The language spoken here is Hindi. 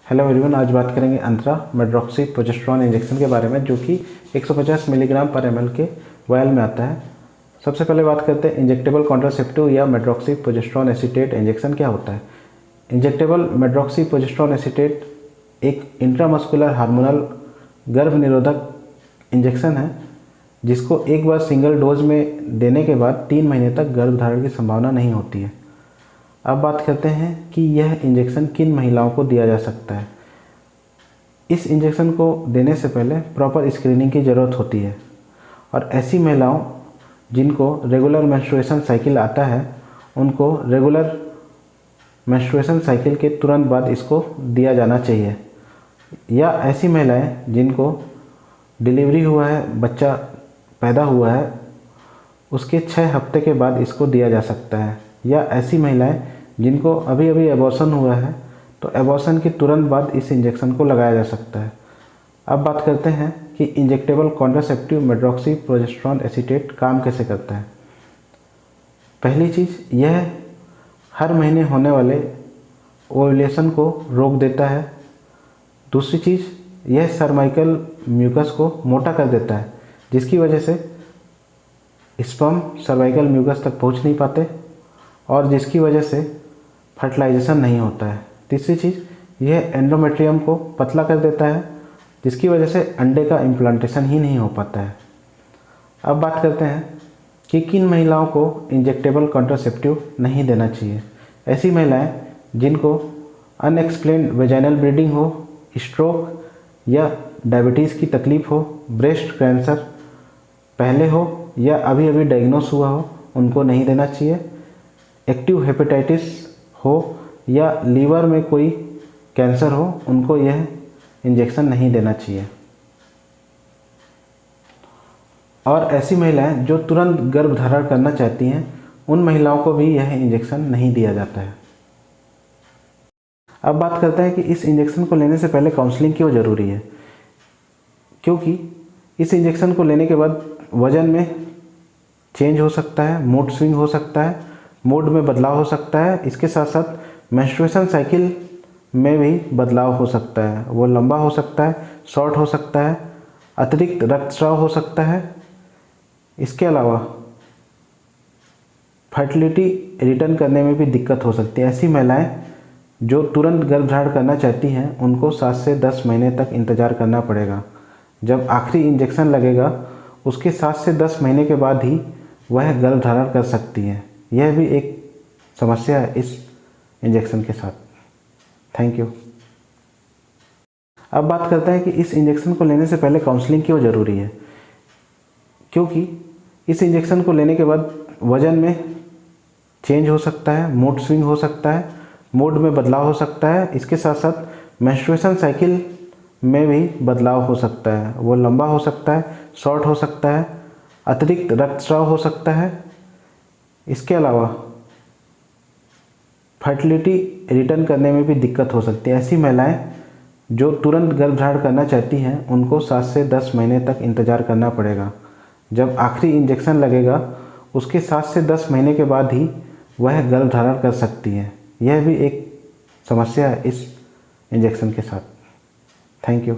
हेलो एवरीवन, आज बात करेंगे अंतरा मेड्रोक्सी प्रोजेस्टेरॉन इंजेक्शन के बारे में, जो कि 150 मिलीग्राम पर ml के वायल में आता है। सबसे पहले बात करते हैं इंजेक्टेबल कॉन्ट्रासेप्टिव या मेड्रोक्सी प्रोजेस्टेरॉन एसीटेट इंजेक्शन क्या होता है। इंजेक्टेबल मेड्रोक्सी प्रोजेस्टेरॉन एसीटेट एक इंट्रामस्कुलर हार्मोनल गर्भ निरोधक इंजेक्शन है, जिसको एक बार सिंगल डोज में देने के बाद 3 महीने तक गर्भधारण की संभावना नहीं होती है। अब बात करते हैं कि यह इंजेक्शन किन महिलाओं को दिया जा सकता है। इस इंजेक्शन को देने से पहले प्रॉपर स्क्रीनिंग की ज़रूरत होती है और ऐसी महिलाओं जिनको रेगुलर मेंस्ट्रुएशन साइकिल आता है, उनको रेगुलर मेंस्ट्रुएशन साइकिल के तुरंत बाद इसको दिया जाना चाहिए। या ऐसी महिलाएं जिनको डिलीवरी हुआ है, बच्चा पैदा हुआ है, उसके 6 हफ्ते के बाद इसको दिया जा सकता है। या ऐसी महिलाएं जिनको अभी अभी एबॉर्शन हुआ है, तो एबॉर्शन के तुरंत बाद इस इंजेक्शन को लगाया जा सकता है। अब बात करते हैं कि injectable contraceptive medroxy progesterone acetate काम कैसे करता है। पहली चीज़, यह हर महीने होने वाले ओव्यूलेशन को रोक देता है। दूसरी चीज़, यह सर्वाइकल म्यूकस को मोटा कर देता है, जिसकी वजह से स्पर्म सर्वाइकल म्यूकस तक पहुंच नहीं पाते और जिसकी वजह से फर्टिलाइजेशन नहीं होता है। तीसरी चीज़, यह एंडोमेट्रियम को पतला कर देता है, जिसकी वजह से अंडे का इम्प्लांटेशन ही नहीं हो पाता है। अब बात करते हैं कि किन महिलाओं को इंजेक्टेबल कॉन्ट्रासेप्टिव नहीं देना चाहिए। ऐसी महिलाएं जिनको अनएक्सप्लेन्ड वेजाइनल ब्लीडिंग हो, स्ट्रोक या डायबिटीज़ की तकलीफ़ हो, ब्रेस्ट कैंसर पहले हो या अभी अभी डायग्नोस हुआ हो, उनको नहीं देना चाहिए। एक्टिव हेपेटाइटिस हो या लीवर में कोई कैंसर हो, उनको यह इंजेक्शन नहीं देना चाहिए। और ऐसी महिलाएं जो तुरंत गर्भधारण करना चाहती हैं, उन महिलाओं को भी यह इंजेक्शन नहीं दिया जाता है। अब बात करते हैं कि इस इंजेक्शन को लेने से पहले काउंसलिंग क्यों ज़रूरी है। क्योंकि इस इंजेक्शन को लेने के बाद वज़न में चेंज हो सकता है, मूड स्विंग हो सकता है, मूड में बदलाव हो सकता है। इसके साथ साथ मेंस्ट्रुएशन साइकिल में भी बदलाव हो सकता है, वो लंबा हो सकता है, शॉर्ट हो सकता है, अतिरिक्त रक्तस्राव हो सकता है। इसके अलावा फर्टिलिटी रिटर्न करने में भी दिक्कत हो सकती है। ऐसी महिलाएं जो तुरंत गर्भधारण करना चाहती हैं, उनको 7 से 10 महीने तक इंतज़ार करना पड़ेगा। जब आखिरी इंजेक्शन लगेगा, उसके 7 से 10 महीने के बाद ही वह गर्भधारण कर सकती हैं। यह भी एक समस्या है इस इंजेक्शन के साथ। Thank you. अब बात करते हैं कि इस इंजेक्शन को लेने से पहले काउंसलिंग क्यों ज़रूरी है। क्योंकि इस इंजेक्शन को लेने के बाद वज़न में चेंज हो सकता है, मूड स्विंग हो सकता है, मूड में बदलाव हो सकता है। इसके साथ साथ मेंस्ट्रुएशन साइकिल में भी बदलाव हो सकता है, वो लंबा हो सकता है, शॉर्ट हो सकता है, अतिरिक्त रक्तस्राव हो सकता है। इसके अलावा फर्टिलिटी रिटर्न करने में भी दिक्कत हो सकती है। ऐसी महिलाएं जो तुरंत गर्भधारण करना चाहती हैं, उनको 7 से 10 महीने तक इंतज़ार करना पड़ेगा। जब आखिरी इंजेक्शन लगेगा, उसके 7 से 10 महीने के बाद ही वह गर्भधारण कर सकती हैं। यह भी एक समस्या है इस इंजेक्शन के साथ। Thank you.